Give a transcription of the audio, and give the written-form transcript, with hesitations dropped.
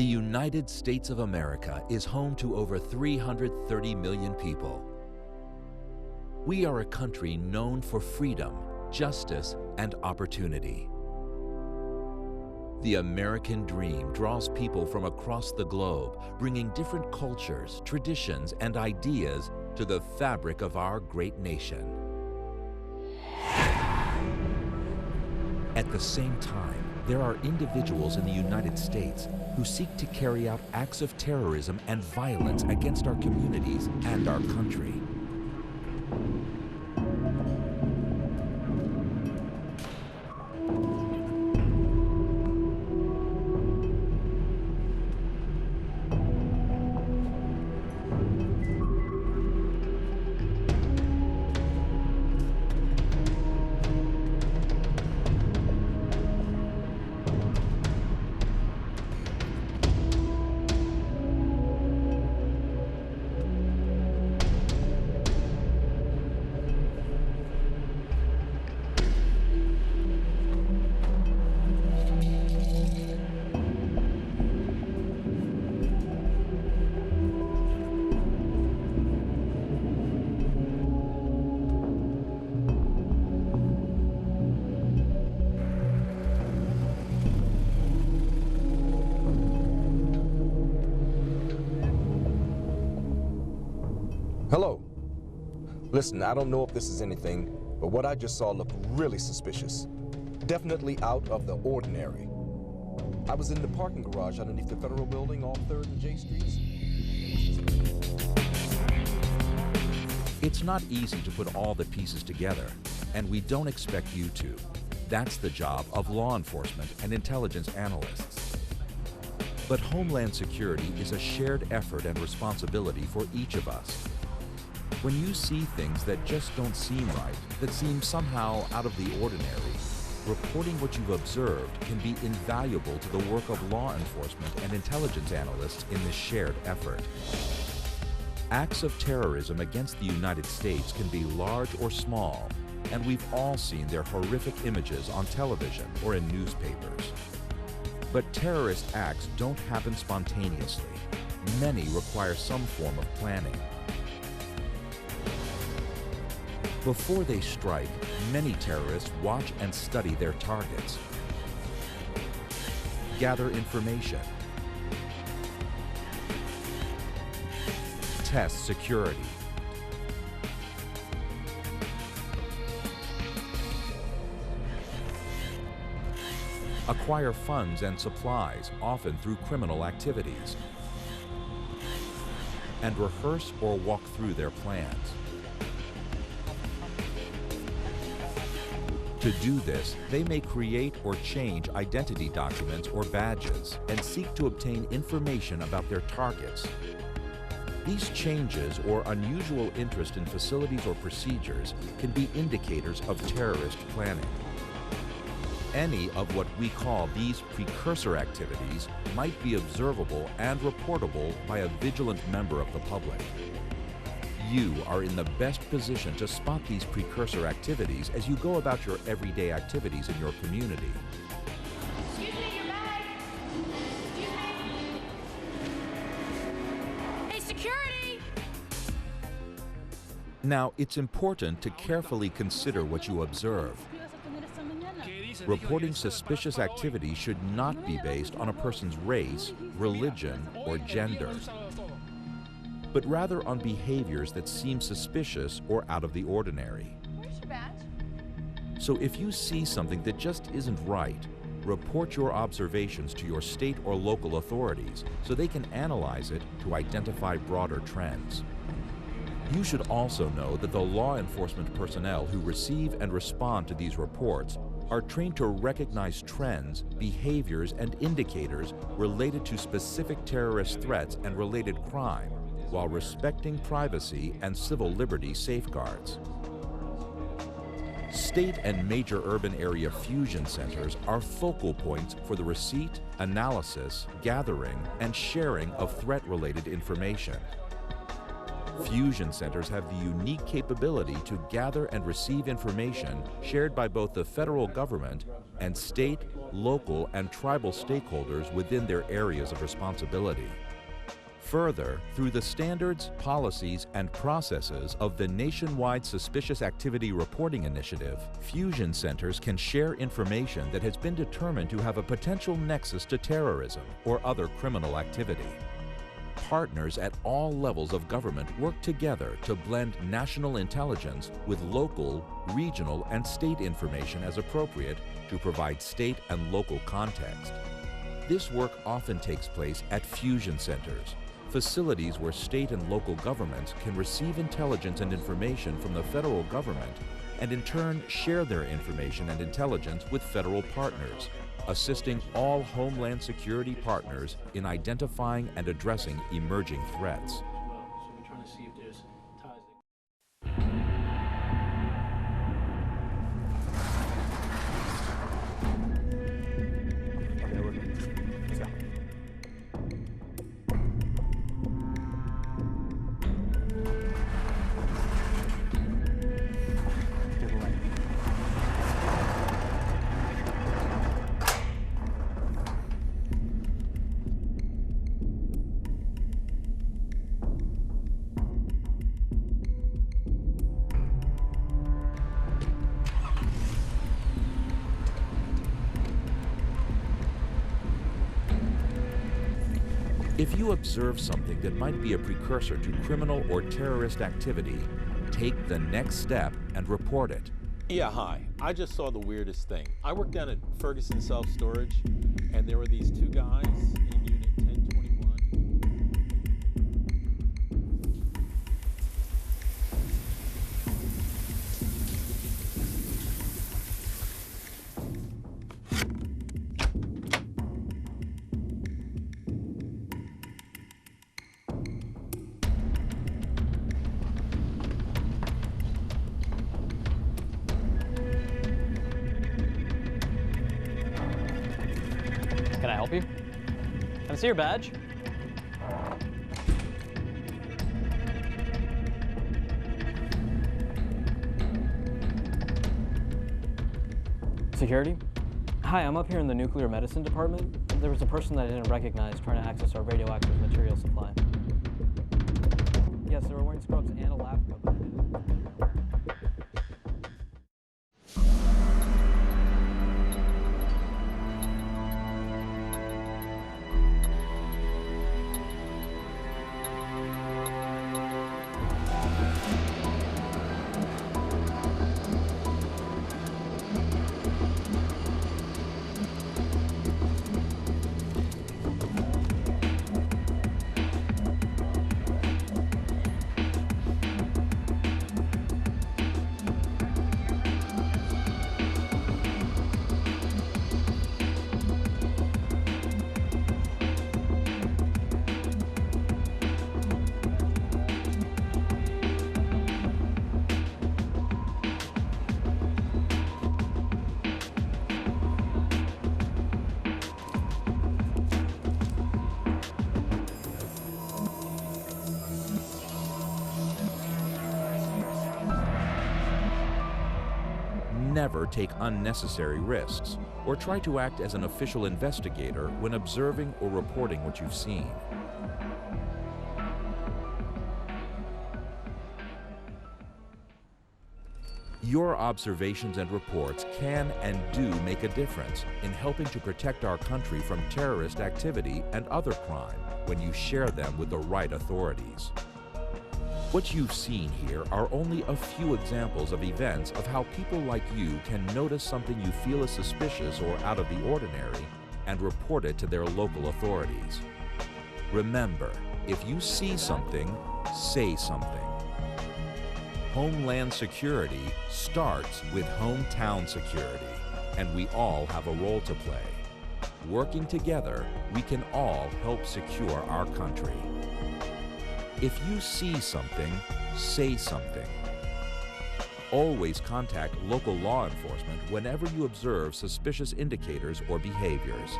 The United States of America is home to over 330 million people. We are a country known for freedom, justice, and opportunity. The American dream draws people from across the globe, bringing different cultures, traditions, and ideas to the fabric of our great nation. At the same time, there are individuals in the United States who seek to carry out acts of terrorism and violence against our communities and our country. Hello. Listen, I don't know if this is anything, but what I just saw looked really suspicious. Definitely out of the ordinary. I was in the parking garage underneath the Federal Building off 3rd and J Streets. It's not easy to put all the pieces together, and we don't expect you to. That's the job of law enforcement and intelligence analysts. But Homeland Security is a shared effort and responsibility for each of us. When you see things that just don't seem right, that seem somehow out of the ordinary, reporting what you've observed can be invaluable to the work of law enforcement and intelligence analysts in this shared effort. Acts of terrorism against the United States can be large or small, and we've all seen their horrific images on television or in newspapers. But terrorist acts don't happen spontaneously. Many require some form of planning. Before they strike, many terrorists watch and study their targets, gather information, test security, acquire funds and supplies, often through criminal activities, and rehearse or walk through their plans. To do this, they may create or change identity documents or badges and seek to obtain information about their targets. These changes or unusual interest in facilities or procedures can be indicators of terrorist planning. Any of what we call these precursor activities might be observable and reportable by a vigilant member of the public. You are in the best position to spot these precursor activities as you go about your everyday activities in your community. Excuse me, your bag. Excuse me. Hey, security! Now, it's important to carefully consider what you observe. Reporting suspicious activity should not be based on a person's race, religion, or gender, but rather on behaviors that seem suspicious or out of the ordinary. Where's your badge? So if you see something that just isn't right, report your observations to your state or local authorities so they can analyze it to identify broader trends. You should also know that the law enforcement personnel who receive and respond to these reports are trained to recognize trends, behaviors, and indicators related to specific terrorist threats and related crime, while respecting privacy and civil liberty safeguards. State and major urban area fusion centers are focal points for the receipt, analysis, gathering, and sharing of threat-related information. Fusion centers have the unique capability to gather and receive information shared by both the federal government and state, local, and tribal stakeholders within their areas of responsibility. Further, through the standards, policies, and processes of the Nationwide Suspicious Activity Reporting Initiative, fusion centers can share information that has been determined to have a potential nexus to terrorism or other criminal activity. Partners at all levels of government work together to blend national intelligence with local, regional, and state information as appropriate to provide state and local context. This work often takes place at fusion centers, facilities where state and local governments can receive intelligence and information from the federal government and in turn share their information and intelligence with federal partners, assisting all Homeland Security partners in identifying and addressing emerging threats. So we're trying to see if there's ties. Okay, we're good. Let's go. Give away. If you observe something that might be a precursor to criminal or terrorist activity, take the next step and report it. Yeah, hi. I just saw the weirdest thing. I worked down at Ferguson Self-Storage, and there were these two guys in Unit 1021. Can I help you? Can I see your badge? Security? Hi, I'm up here in the nuclear medicine department. There was a person that I didn't recognize trying to access our radioactive material supply. Yes, they were wearing scrubs and a lab coat, but I didn't. Never take unnecessary risks or try to act as an official investigator when observing or reporting what you've seen. Your observations and reports can and do make a difference in helping to protect our country from terrorist activity and other crime when you share them with the right authorities. What you've seen here are only a few examples of events of how people like you can notice something you feel is suspicious or out of the ordinary and report it to their local authorities. Remember, if you see something, say something. Homeland Security starts with hometown security, and we all have a role to play. Working together, we can all help secure our country. If you see something, say something. Always contact local law enforcement whenever you observe suspicious indicators or behaviors.